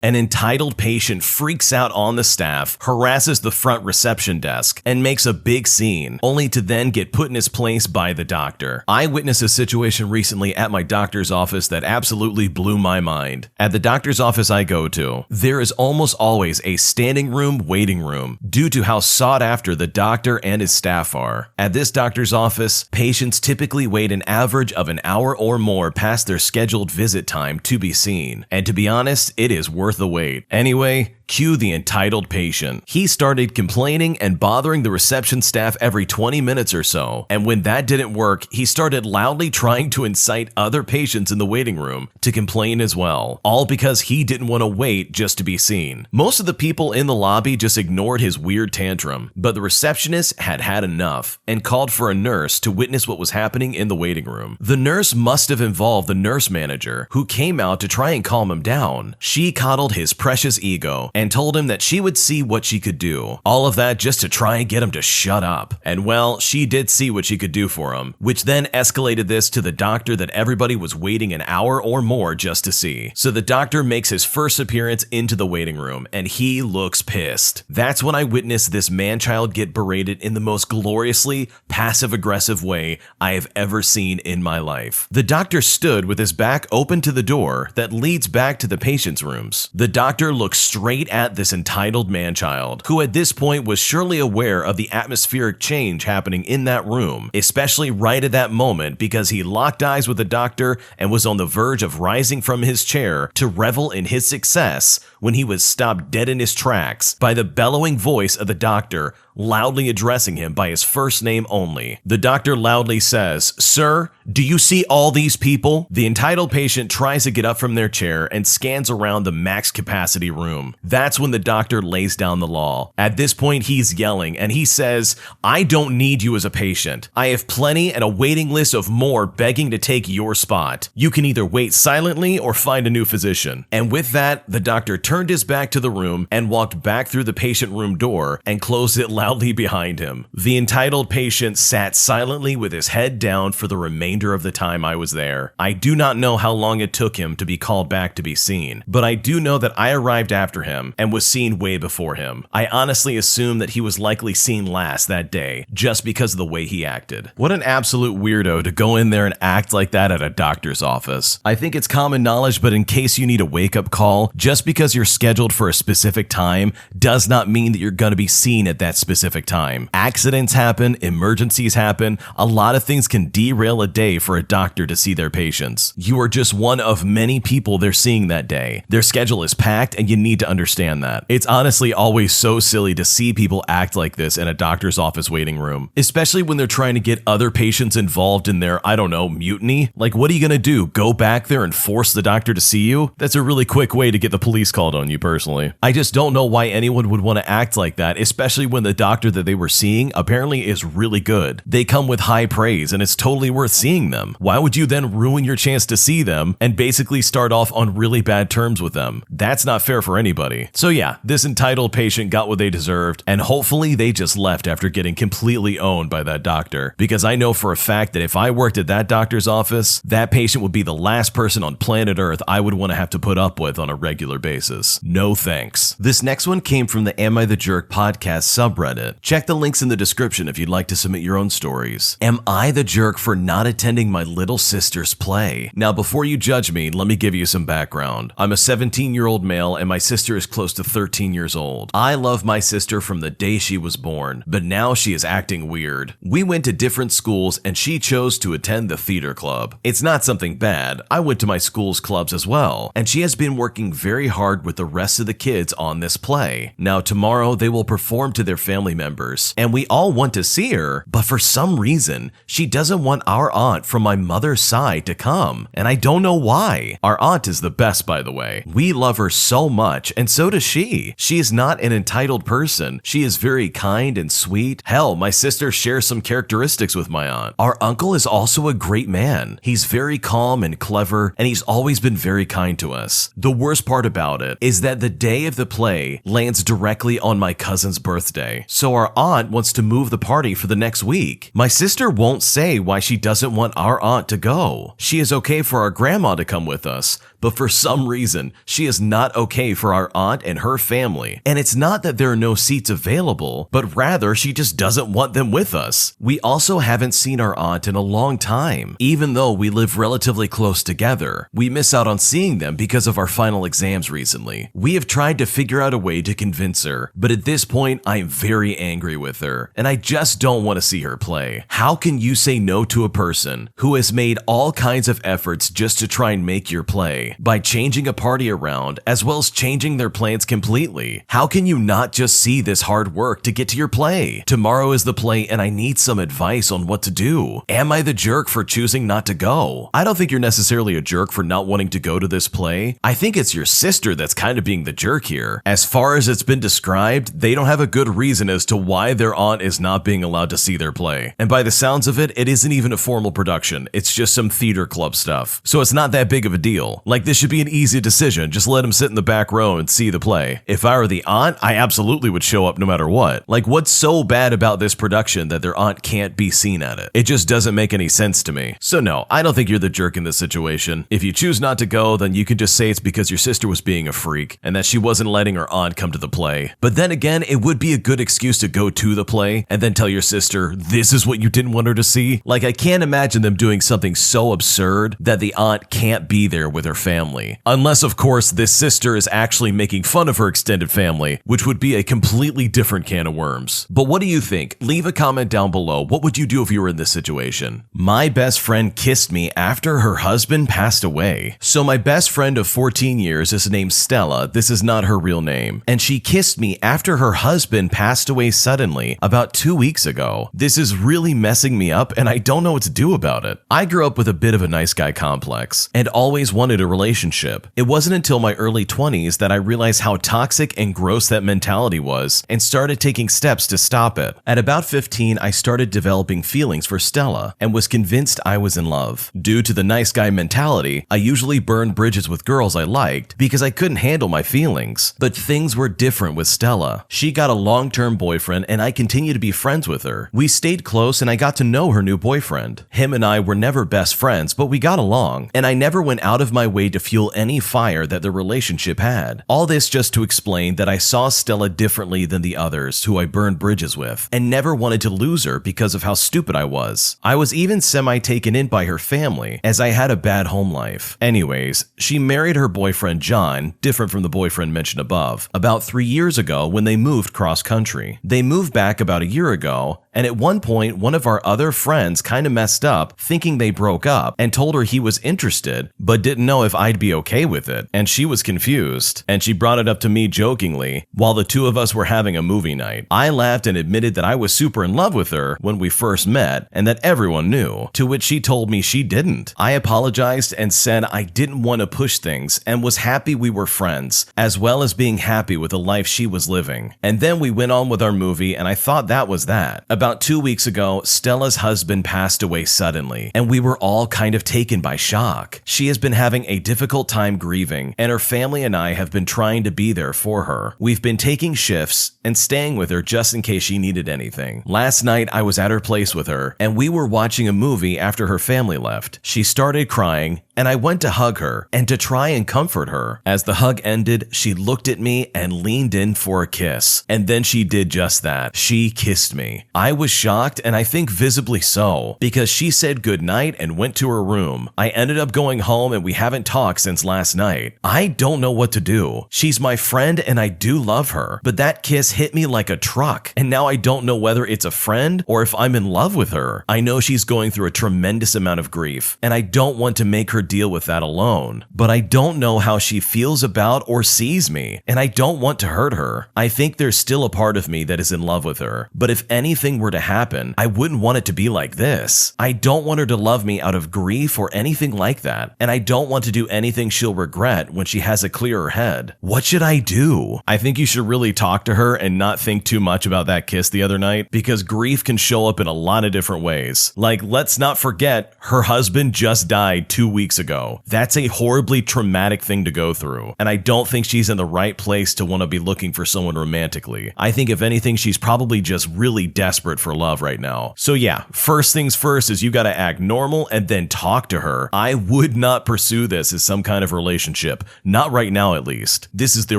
An entitled patient freaks out on the staff, harasses the front reception desk, and makes a big scene, only to then get put in his place by the doctor. I witnessed a situation recently at my doctor's office that absolutely blew my mind. At the doctor's office I go to, there is almost always a standing room waiting room due to how sought after the doctor and his staff are. At this doctor's office, patients typically wait an average of an hour or more past their scheduled visit time to be seen. And to be honest, it is worth the wait. Anyway, cue the entitled patient. He started complaining and bothering the reception staff every 20 minutes or so, and when that didn't work, he started loudly trying to incite other patients in the waiting room to complain as well, all because he didn't want to wait just to be seen. Most of the people in the lobby just ignored his weird tantrum, but the receptionist had had enough and called for a nurse to witness what was happening in the waiting room. The nurse must have involved the nurse manager, who came out to try and calm him down. She coddled his precious ego and told him that she would see what she could do. All of that just to try and get him to shut up. And well, she did see what she could do for him, which then escalated this to the doctor that everybody was waiting an hour or more just to see. So the doctor makes his first appearance into the waiting room, and he looks pissed. That's when I witnessed this man-child get berated in the most gloriously passive-aggressive way I have ever seen in my life. The doctor stood with his back open to the door that leads back to the patient's rooms. The doctor looked straight at this entitled man-child, who at this point was surely aware of the atmospheric change happening in that room, especially right at that moment because he locked eyes with the doctor and was on the verge of rising from his chair to revel in his success when he was stopped dead in his tracks by the bellowing voice of the doctor, loudly addressing him by his first name only. The doctor loudly says, "Sir, do you see all these people?" The entitled patient tries to get up from their chair and scans around the max capacity room. That's when the doctor lays down the law. At this point, he's yelling and he says, "I don't need you as a patient. I have plenty and a waiting list of more begging to take your spot. You can either wait silently or find a new physician." And with that, the doctor turned his back to the room and walked back through the patient room door and closed it loudly behind him. The entitled patient sat silently with his head down for the remainder of the time I was there. I do not know how long it took him to be called back to be seen, but I do know that I arrived after him and was seen way before him. I honestly assume that he was likely seen last that day just because of the way he acted. What an absolute weirdo to go in there and act like that at a doctor's office. I think it's common knowledge, but in case you need a wake-up call, just because you're scheduled for a specific time does not mean that you're going to be seen at that specific time. Accidents happen, emergencies happen, a lot of things can derail a day for a doctor to see their patients. You are just one of many people they're seeing that day. Their schedule is packed and you need to understand that. It's honestly always so silly to see people act like this in a doctor's office waiting room, especially when they're trying to get other patients involved in their, I don't know, mutiny. Like, what are you gonna do? Go back there and force the doctor to see you? That's a really quick way to get the police called on you personally. I just don't know why anyone would want to act like that, especially when the doctor that they were seeing apparently is really good. They come with high praise and it's totally worth seeing them. Why would you then ruin your chance to see them and basically start off on really bad terms with them? That's not fair for anybody. So yeah, this entitled patient got what they deserved, and hopefully they just left after getting completely owned by that doctor, because I know for a fact that if I worked at that doctor's office, that patient would be the last person on planet Earth I would want to have to put up with on a regular basis. No thanks. This next one came from the Am I the Jerk podcast subreddit. Check the links in the description if you'd like to submit your own stories. Am I the jerk for not attending my little sister's play? Now, before you judge me, let me give you some background. I'm a 17-year-old male and my sister is close to 13 years old. I love my sister from the day she was born, but now she is acting weird. We went to different schools and she chose to attend the theater club. It's not something bad. I went to my school's clubs as well, and she has been working very hard with the rest of the kids on this play. Now, tomorrow they will perform to their family members, and we all want to see her, but for some reason, she doesn't want our aunt from my mother's side to come, and I don't know why. Our aunt is the best, by the way. We love her so much, and so does she. She is not an entitled person. She is very kind and sweet. Hell, my sister shares some characteristics with my aunt. Our uncle is also a great man. He's very calm and clever, and he's always been very kind to us. The worst part about it is that the day of the play lands directly on my cousin's birthday, so our aunt wants to move the party for the next week. My sister won't say why she doesn't want our aunt to go. She is okay for our grandma to come with us, but for some reason, she is not okay for our aunt and her family. And it's not that there are no seats available, but rather she just doesn't want them with us. We also haven't seen our aunt in a long time. Even though we live relatively close together, we miss out on seeing them because of our final exams recently. We have tried to figure out a way to convince her, but at this point, I am very angry with her, and I just don't want to see her play. How can you say no to a person who has made all kinds of efforts just to try and make your play by changing a party around as well as changing their plans completely? How can you not just see this hard work to get to your play? Tomorrow is the play and I need some advice on what to do. Am I the jerk for choosing not to go? I don't think you're necessarily a jerk for not wanting to go to this play. I think it's your sister that's kind of being the jerk here. As far as it's been described, they don't have a good reason as to why their aunt is not being allowed to see their play. And by the sounds of it, it isn't even a formal production. It's just some theater club stuff. So it's not that big of a deal. Like, this should be an easy decision. Just let them sit in the back row and see the play. If I were the aunt, I absolutely would show up no matter what. Like, what's so bad about this production that their aunt can't be seen at it? It just doesn't make any sense to me. So no, I don't think you're the jerk in this situation. If you choose not to go, then you can just say it's because your sister was being a freak and that she wasn't letting her aunt come to the play. But then again, it would be a good excuse to go to the play and then tell your sister, this is what you didn't want her to see. Like, I can't imagine them doing something so absurd that the aunt can't be there with her family. Unless, of course, this sister is actually making fun of her extended family, which would be a completely different can of worms. But what do you think? Leave a comment down below. What would you do if you were in this situation? My best friend kissed me after her husband passed away. So my best friend of 14 years is named Stella. This is not her real name. And she kissed me after her husband passed away suddenly about 2 weeks ago. This is really messing me up and I don't know what to do about it. I grew up with a bit of a nice guy complex and always wanted a relationship. It wasn't until my early 20s that I realized how toxic and gross that mentality was and started taking steps to stop it. At about 15, I started developing feelings for Stella and was convinced I was in love. Due to the nice guy mentality, I usually burned bridges with girls I liked because I couldn't handle my feelings. But things were different with Stella. She got a long-term boyfriend and I continued to be friends with her. We stayed close and I got to know her new boyfriend. Him and I were never best friends, but we got along, and I never went out of my way to fuel any fire that the relationship had. All this just to explain that I saw Stella differently than the others who I burned bridges with, and never wanted to lose her because of how stupid I was. I was even semi-taken in by her family, as I had a bad home life. Anyways, she married her boyfriend John, different from the boyfriend mentioned above, about 3 years ago when they moved cross-country. They moved back about a year ago, and at one point, one of our other friends kind of messed up, thinking they broke up, and told her he was interested, but didn't know if I'd be okay with it, and she was confused, and she brought it up to me jokingly while the two of us were having a movie night. I laughed and admitted that I was super in love with her when we first met, and that everyone knew, to which she told me she didn't. I apologized and said I didn't want to push things, and was happy we were friends, as well as being happy with the life she was living. And then we went on with our movie, and I thought that was that. About 2 weeks ago, Stella's husband passed away suddenly, and we were all kind of taken by shock. She has been having a difficult time grieving, and her family and I have been trying to be there for her. We've been taking shifts and staying with her just in case she needed anything. Last night, I was at her place with her, and we were watching a movie after her family left. She started crying, and I went to hug her and to try and comfort her. As the hug ended, she looked at me and leaned in for a kiss. And then she did just that. She kissed me. I was shocked, and I think visibly so, because she said goodnight and went to her room. I ended up going home and we haven't talked since last night. I don't know what to do. She's my friend and I do love her, but that kiss hit me like a truck, and now I don't know whether it's a friend or if I'm in love with her. I know she's going through a tremendous amount of grief, and I don't want to make her deal with that alone, but I don't know how she feels about or sees me, and I don't want to hurt her. I think there's still a part of me that is in love with her, but if anything were to happen, I wouldn't want it to be like this. I don't want her to love me out of grief or anything like that, and I don't want to do anything she'll regret when she has a clearer head. What should I do? I think you should really talk to her and not think too much about that kiss the other night, because grief can show up in a lot of different ways. Like, let's not forget, her husband just died 2 weeks ago. That's a horribly traumatic thing to go through, and I don't think she's in the right place to want to be looking for someone romantically. I think if anything, she's probably just really desperate for love right now. So yeah, first things first is you gotta act normal and then talk to her. I would not pursue this this as some kind of relationship. Not right now, at least. This is the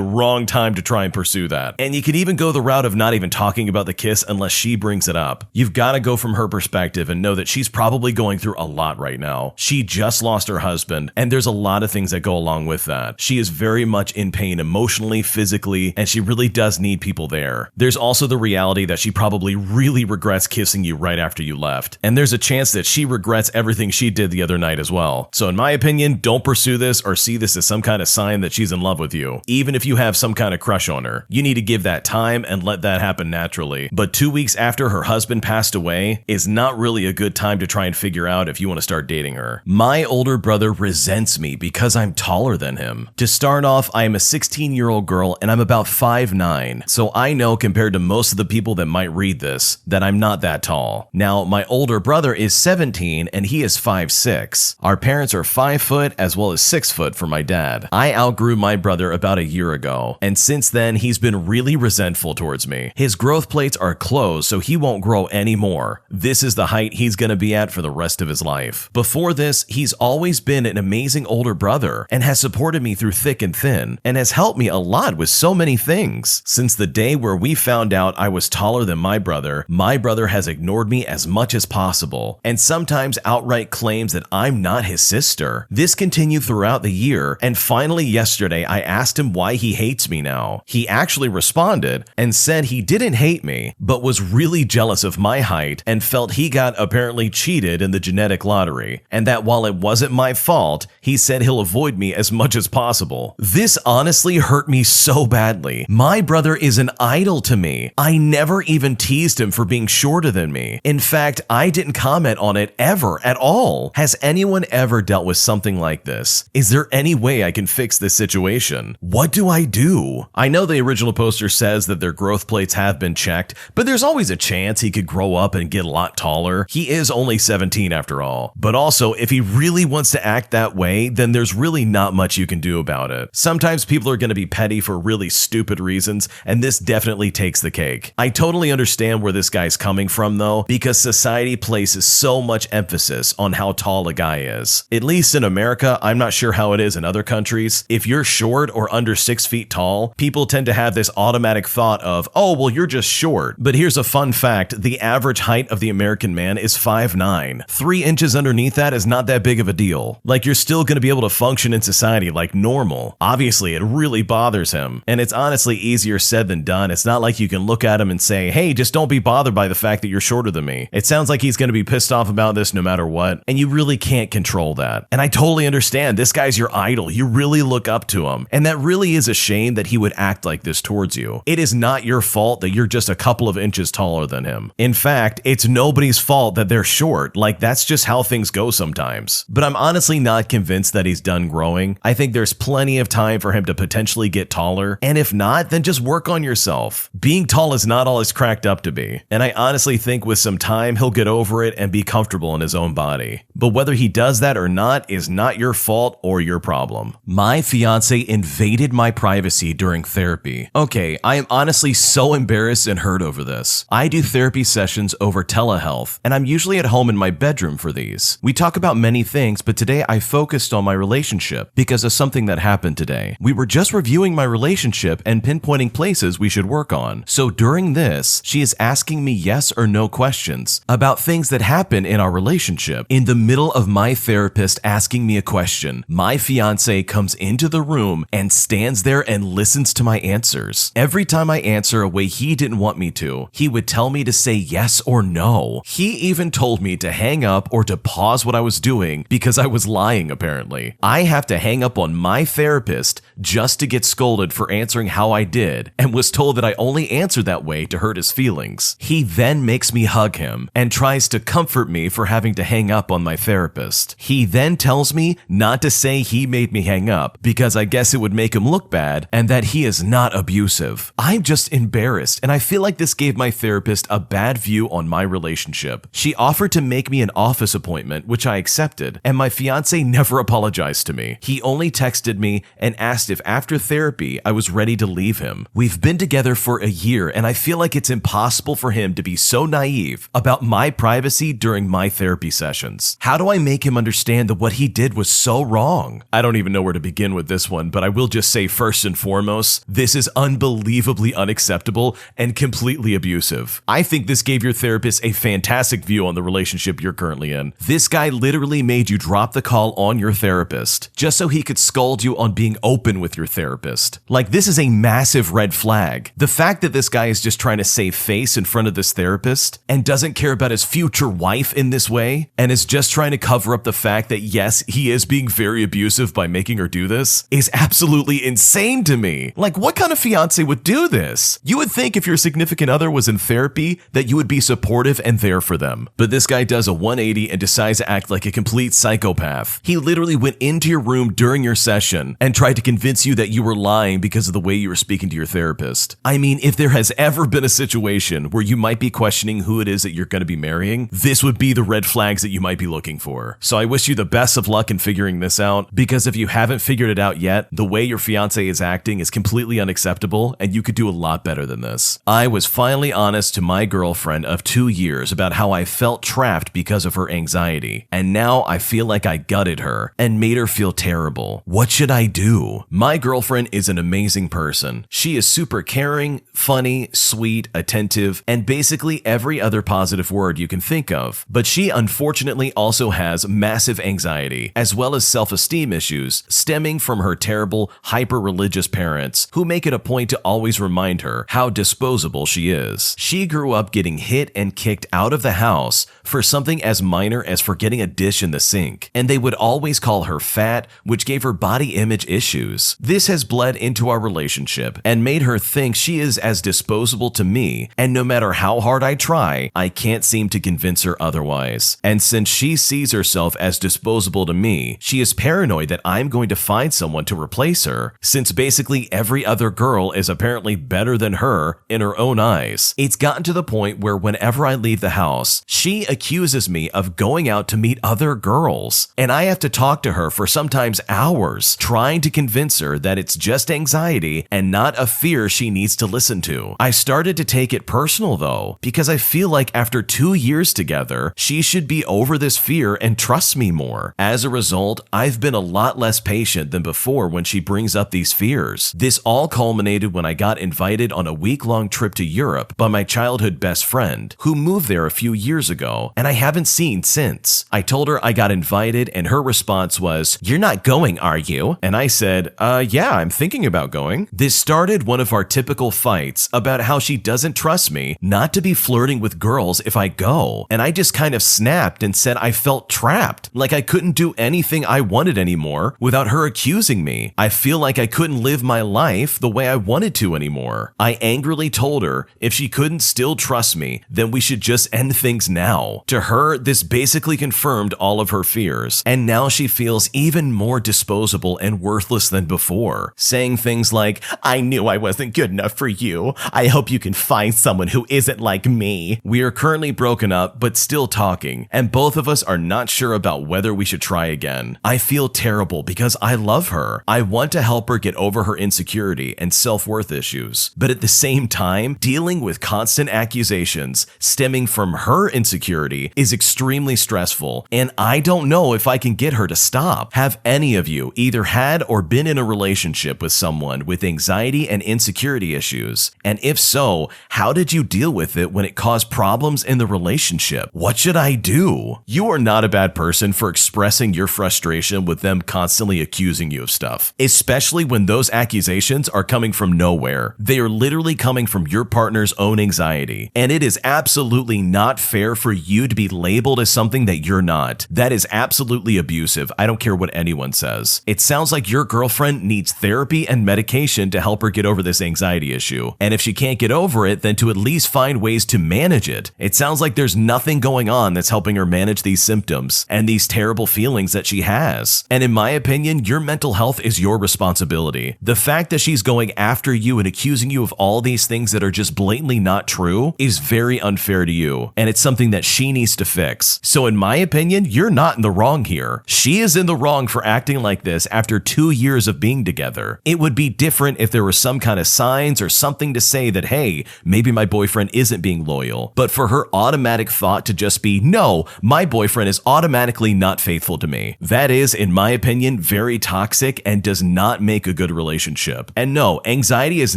wrong time to try and pursue that. And you could even go the route of not even talking about the kiss unless she brings it up. You've got to go from her perspective and know that she's probably going through a lot right now. She just lost her husband, and there's a lot of things that go along with that. She is very much in pain emotionally, physically, and she really does need people there. There's also the reality that she probably really regrets kissing you right after you left, and there's a chance that she regrets everything she did the other night as well. So in my opinion, don't pursue this or see this as some kind of sign that she's in love with you. Even if you have some kind of crush on her, you need to give that time and let that happen naturally. But 2 weeks after her husband passed away is not really a good time to try and figure out if you want to start dating her. My older brother resents me because I'm taller than him. To start off, I am a 16-year-old girl and I'm about 5'9", so I know compared to most of the people that might read this that I'm not that tall. Now, my older brother is 17 and he is 5'6". Our parents are 5 foot as well as 6 foot for my dad. I outgrew my brother about a year ago, and since then he's been really resentful towards me. His growth plates are closed, so he won't grow anymore. This is the height he's gonna be at for the rest of his life. Before this, he's always been an amazing older brother and has supported me through thick and thin, and has helped me a lot with so many things. Since the day where we found out I was taller than my brother has ignored me as much as possible, and sometimes outright claims that I'm not his sister. This continued throughout the year, and finally yesterday I asked him why he hates me now. He actually responded and said he didn't hate me, but was really jealous of my height and felt he got apparently cheated in the genetic lottery, and that while it wasn't my fault, he said he'll avoid me as much as possible. This honestly hurt me so badly. My brother is an idol to me. I never even teased him for being shorter than me. In fact, I didn't comment on it ever at all. Has anyone ever dealt with something like this? Is there any way I can fix this situation? What do I do? I know the original poster says that their growth plates have been checked, but there's always a chance he could grow up and get a lot taller. He is only 17 after all. But also, if he really wants to act that way, then there's really not much you can do about it. Sometimes people are going to be petty for really stupid reasons, and this definitely takes the cake. I totally understand where this guy's coming from though, because society places so much emphasis on how tall a guy is. At least in America, I'm not sure how it is in other countries. If you're short or under 6 feet tall, people tend to have this automatic thought of, oh, well, you're just short. But here's a fun fact. The average height of the American man is 5'9". 3 inches underneath that is not that big of a deal. Like, you're still going to be able to function in society like normal. Obviously, it really bothers him. And it's honestly easier said than done. It's not like you can look at him and say, hey, just don't be bothered by the fact that you're shorter than me. It sounds like he's going to be pissed off about this no matter what. And you really can't control that. And I totally understand. This guy's your idol. You really look up to him. And that really is a shame that he would act like this towards you. It is not your fault that you're just a couple of inches taller than him. In fact, it's nobody's fault that they're short. Like, that's just how things go sometimes. But I'm honestly not convinced that he's done growing. I think there's plenty of time for him to potentially get taller. And if not, then just work on yourself. Being tall is not all it's cracked up to be. And I honestly think with some time, he'll get over it and be comfortable in his own body. But whether he does that or not is not your fault or your problem. My fiance invaded my privacy during therapy. Okay, I am honestly so embarrassed and hurt over this. I do therapy sessions over telehealth, and I'm usually at home in my bedroom for these. We talk about many things, but today I focused on my relationship because of something that happened today. We were just reviewing my relationship and pinpointing places we should work on. So during this, she is asking me yes or no questions about things that happen in our relationship. In the middle of my therapist asking me a question, my fiance comes into the room and stands there and listens to my answers. Every time I answer a way he didn't want me to, he would tell me to say yes or no. He even told me to hang up or to pause what I was doing because I was lying apparently. I have to hang up on my therapist just to get scolded for answering how I did, and was told that I only answered that way to hurt his feelings. He then makes me hug him and tries to comfort me for having to hang up on my therapist. He then tells me not to say he made me hang up because I guess it would make him look bad and that he is not abusive. I'm just embarrassed, and I feel like this gave my therapist a bad view on my relationship. She offered to make me an office appointment, which I accepted, and my fiance never apologized to me. He only texted me and asked if after therapy I was ready to leave him. We've been together for a year, and I feel like it's impossible for him to be so naive about my privacy during my therapy sessions. How do I make him understand that what he did was so so wrong. I don't even know where to begin with this one, but I will just say first and foremost, this is unbelievably unacceptable and completely abusive. I think this gave your therapist a fantastic view on the relationship you're currently in. This guy literally made you drop the call on your therapist just so he could scold you on being open with your therapist. Like, this is a massive red flag. The fact that this guy is just trying to save face in front of this therapist and doesn't care about his future wife in this way and is just trying to cover up the fact that yes, he is being very abusive by making her do this is absolutely insane to me. Like, what kind of fiance would do this? You would think if your significant other was in therapy that you would be supportive and there for them. But this guy does a 180 and decides to act like a complete psychopath. He literally went into your room during your session and tried to convince you that you were lying because of the way you were speaking to your therapist. I mean, if there has ever been a situation where you might be questioning who it is that you're going to be marrying, this would be the red flags that you might be looking for. So I wish you the best of luck in figuring this out, because if you haven't figured it out yet, the way your fiance is acting is completely unacceptable and you could do a lot better than this. I was finally honest to my girlfriend of 2 years about how I felt trapped because of her anxiety, and now I feel like I gutted her and made her feel terrible. What should I do? My girlfriend is an amazing person. She is super caring, funny, sweet, attentive, and basically every other positive word you can think of. But she unfortunately also has massive anxiety, as well as self-esteem issues stemming from her terrible, hyper-religious parents who make it a point to always remind her how disposable she is. She grew up getting hit and kicked out of the house for something as minor as forgetting a dish in the sink, and they would always call her fat, which gave her body image issues. This has bled into our relationship and made her think she is as disposable to me, and no matter how hard I try, I can't seem to convince her otherwise. And since she sees herself as disposable to me, she is paranoid that I'm going to find someone to replace her, since basically every other girl is apparently better than her in her own eyes. It's gotten to the point where whenever I leave the house, she accuses me of going out to meet other girls, and I have to talk to her for sometimes hours, trying to convince her that it's just anxiety and not a fear she needs to listen to. I started to take it personal though, because I feel like after 2 years together, she should be over this fear and trust me more. As a result, I've been a lot less patient than before when she brings up these fears. This all culminated when I got invited on a week-long trip to Europe by my childhood best friend, who moved there a few years ago, and I haven't seen since. I told her I got invited, and her response was, "You're not going, are you?" And I said, yeah, I'm thinking about going. This started one of our typical fights about how she doesn't trust me not to be flirting with girls if I go, and I just kind of snapped and said I felt trapped, like I couldn't do anything I wanted anymore without her accusing me. I feel like I couldn't live my life the way I wanted to anymore. I angrily told her if she couldn't still trust me, then we should just end things now. To her, this basically confirmed all of her fears, and now she feels even more disposable and worthless than before, saying things like, "I knew I wasn't good enough for you. I hope you can find someone who isn't like me." We are currently broken up, but still talking, and both of us are not sure about whether we should try again. I feel terrible because I love her. I want to help her get over her insecurity and self-worth issues, but at the same time, dealing with constant accusations stemming from her insecurity is extremely stressful, and I don't know if I can get her to stop. Have any of you either had or been in a relationship with someone with anxiety and insecurity issues? And if so, how did you deal with it when it caused problems in the relationship? What should I do? You are not a bad person for expressing your frustration with them constantly accusing you of stuff, especially when those accusations are coming from nowhere. They are literally coming from your partner's own anxiety, and it is absolutely not fair for you to be labeled as something that you're not. That is absolutely abusive. I don't care what anyone says. It sounds like your girlfriend needs therapy and medication to help her get over this anxiety issue, and if she can't get over it, then to at least find ways to manage it. It sounds like there's nothing going on that's helping her manage these symptoms and these terrible feelings that she has. And in my opinion, your mental health is your responsibility. The fact that she's going after you and accusing you of all these things that are just blatantly not true is very unfair to you, and it's something that she needs to fix. So in my opinion, you're not in the wrong here. She is in the wrong for acting like this after 2 years of being together. It would be different if there were some kind of signs or something to say that, hey, maybe my boyfriend isn't being loyal. But for her automatic thought to just be, no, my boyfriend is automatically not faithful to me, that is, in my opinion, very toxic and does not make a good relationship. And no, anxiety is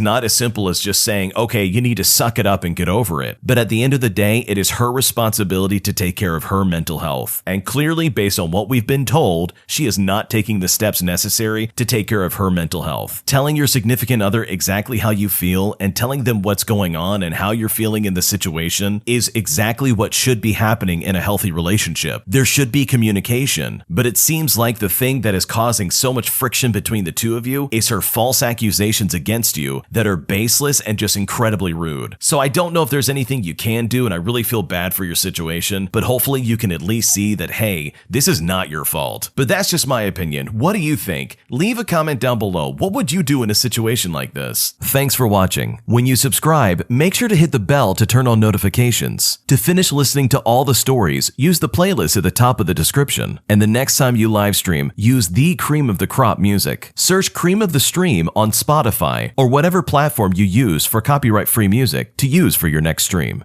not as simple as just saying, okay, you need to suck it up and get over it. But at the end of the day, it is her responsibility to take care of her mental health. And clearly, based on what we've been told, she is not taking the steps necessary to take care of her mental health. Telling your significant other exactly how you feel and telling them what's going on and how you're feeling in the situation is exactly what should be happening in a healthy relationship. There should be communication, but it seems like the thing that is causing so much friction between the two of you is her false accusations against you that are baseless and just incredibly rude. So I don't know if there's anything you can do, and I really feel bad for your situation, but hopefully you can at least see that, hey, this is not your fault. But that's just my opinion. What do you think? Leave a comment down below. What would you do in a situation like this? Thanks for watching. When you subscribe, make sure to hit the bell to turn on notifications. To finish listening to all the stories, use the playlist at the top of the description. And the next time you live stream, use the Cream of the Crop music. Search Cream of the Stream on Spotify or whatever platform you use for copyright-free music to use for your next stream.